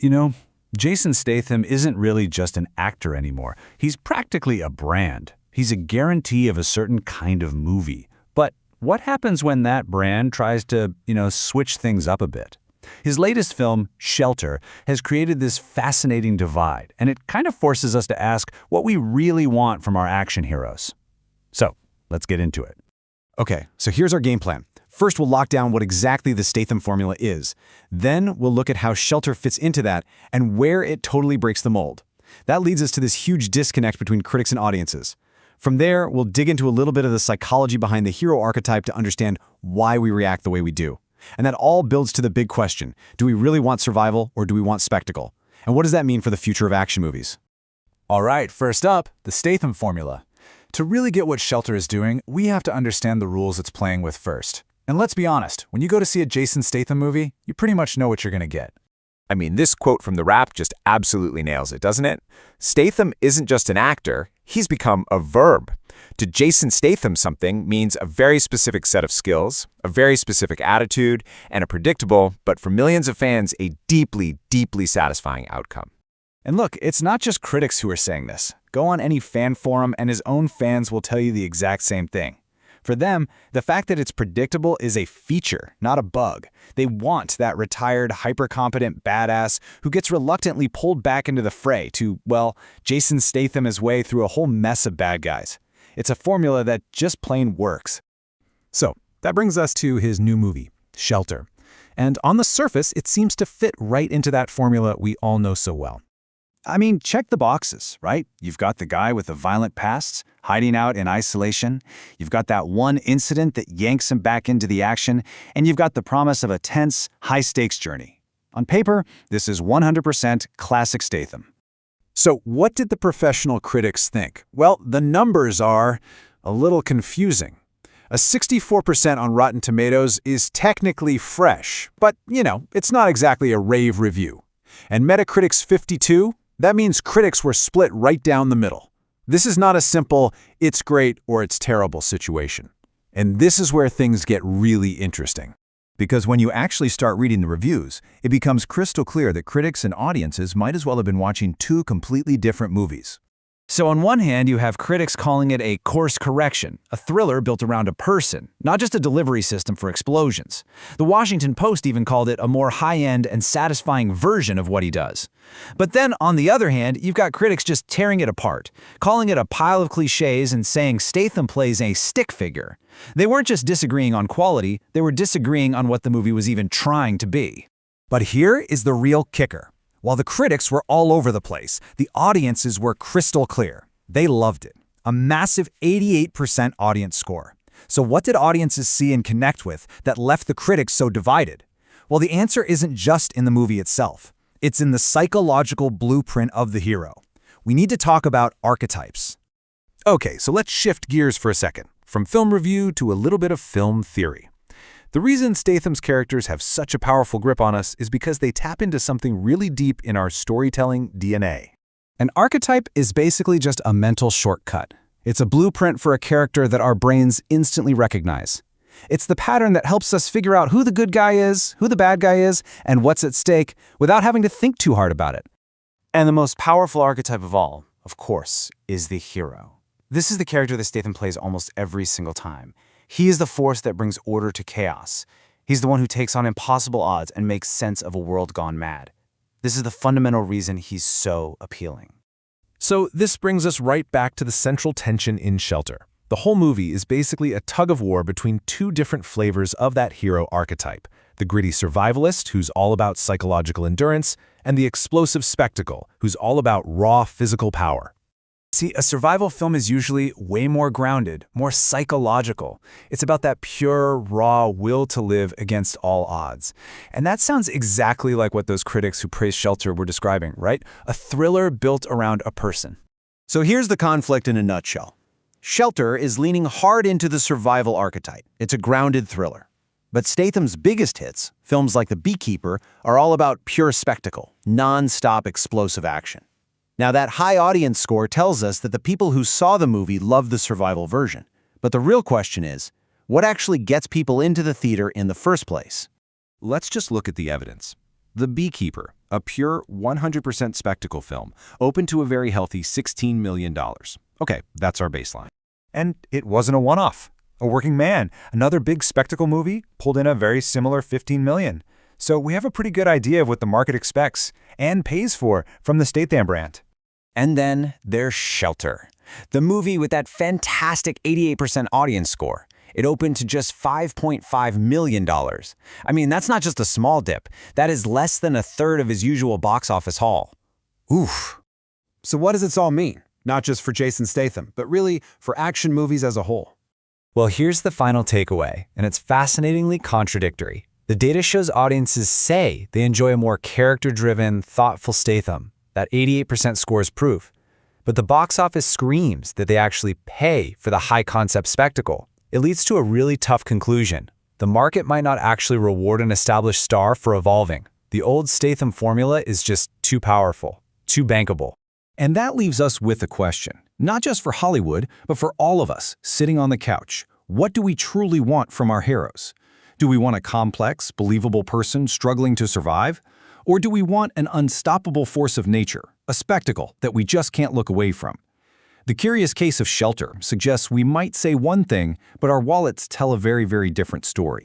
You know, Jason Statham isn't really just an actor anymore. He's practically a brand. He's a guarantee of a certain kind of movie. But what happens when that brand tries to, switch things up a bit? His latest film, Shelter, has created this fascinating divide, and it kind of forces us to ask what we really want from our action heroes. So, let's get into it. Okay, so here's our game plan. First, we'll lock down what exactly the Statham formula is. Then, we'll look at how Shelter fits into that and where it totally breaks the mold. That leads us to this huge disconnect between critics and audiences. From there, we'll dig into a little bit of the psychology behind the hero archetype to understand why we react the way we do. And that all builds to the big question: do we really want survival or do we want spectacle? And what does that mean for the future of action movies? All right, first up, the Statham formula. To really get what Shelter is doing, we have to understand the rules it's playing with first. And let's be honest, when you go to see a Jason Statham movie, you pretty much know what you're going to get. I mean, this quote from The Wrap just absolutely nails it, doesn't it? Statham isn't just an actor, he's become a verb. To Jason Statham, something means a very specific set of skills, a very specific attitude, and a predictable, but for millions of fans, a deeply, deeply satisfying outcome. And look, it's not just critics who are saying this. Go on any fan forum and his own fans will tell you the exact same thing. For them, the fact that it's predictable is a feature, not a bug. They want that retired, hyper-competent badass who gets reluctantly pulled back into the fray to, well, Jason Statham his way through a whole mess of bad guys. It's a formula that just plain works. So, that brings us to his new movie, Shelter. And on the surface, it seems to fit right into that formula we all know so well. I mean, check the boxes, right? You've got the guy with a violent past, hiding out in isolation. You've got that one incident that yanks him back into the action. And you've got the promise of a tense, high-stakes journey. On paper, this is 100% classic Statham. So what did the professional critics think? Well, the numbers are a little confusing. A 64% on Rotten Tomatoes is technically fresh, but, it's not exactly a rave review. And Metacritic's 52? That means critics were split right down the middle. This is not a simple, it's great or it's terrible situation. And this is where things get really interesting. Because when you actually start reading the reviews, it becomes crystal clear that critics and audiences might as well have been watching two completely different movies. So on one hand, you have critics calling it a course correction, a thriller built around a person, not just a delivery system for explosions. The Washington Post even called it a more high-end and satisfying version of what he does. But then, on the other hand, you've got critics just tearing it apart, calling it a pile of cliches and saying Statham plays a stick figure. They weren't just disagreeing on quality, they were disagreeing on what the movie was even trying to be. But here is the real kicker. While the critics were all over the place, the audiences were crystal clear. They loved it. A massive 88% audience score. So what did audiences see and connect with that left the critics so divided? Well, the answer isn't just in the movie itself. It's in the psychological blueprint of the hero. We need to talk about archetypes. Okay, so let's shift gears for a second, from film review to a little bit of film theory. The reason Statham's characters have such a powerful grip on us is because they tap into something really deep in our storytelling DNA. An archetype is basically just a mental shortcut. It's a blueprint for a character that our brains instantly recognize. It's the pattern that helps us figure out who the good guy is, who the bad guy is, and what's at stake without having to think too hard about it. And the most powerful archetype of all, of course, is the hero. This is the character that Statham plays almost every single time. He is the force that brings order to chaos. He's the one who takes on impossible odds and makes sense of a world gone mad. This is the fundamental reason he's so appealing. So this brings us right back to the central tension in Shelter. The whole movie is basically a tug-of-war between two different flavors of that hero archetype. The gritty survivalist, who's all about psychological endurance, and the explosive spectacle, who's all about raw physical power. See, a survival film is usually way more grounded, more psychological. It's about that pure, raw will to live against all odds. And that sounds exactly like what those critics who praise Shelter were describing, right? A thriller built around a person. So here's the conflict in a nutshell. Shelter is leaning hard into the survival archetype. It's a grounded thriller. But Statham's biggest hits, films like The Beekeeper, are all about pure spectacle, non-stop explosive action. Now, that high audience score tells us that the people who saw the movie loved the survival version. But the real question is, what actually gets people into the theater in the first place? Let's just look at the evidence. The Beekeeper, a pure 100% spectacle film, opened to a very healthy $16 million. Okay, that's our baseline. And it wasn't a one-off. A Working Man, another big spectacle movie, pulled in a very similar $15 million. So we have a pretty good idea of what the market expects and pays for from the Statham brand. And then there's Shelter, the movie with that fantastic 88% audience score. It opened to just $5.5 million. I mean, that's not just a small dip. That is less than a third of his usual box office haul. Oof. So what does this all mean? Not just for Jason Statham, but really for action movies as a whole. Well, here's the final takeaway, and it's fascinatingly contradictory. The data shows audiences say they enjoy a more character-driven, thoughtful Statham. That 88% score is proof. But the box office screams that they actually pay for the high-concept spectacle. It leads to a really tough conclusion. The market might not actually reward an established star for evolving. The old Statham formula is just too powerful, too bankable. And that leaves us with a question, not just for Hollywood, but for all of us sitting on the couch. What do we truly want from our heroes? Do we want a complex, believable person struggling to survive? Or do we want an unstoppable force of nature, a spectacle that we just can't look away from? The curious case of Shelter suggests we might say one thing, but our wallets tell a very, very different story.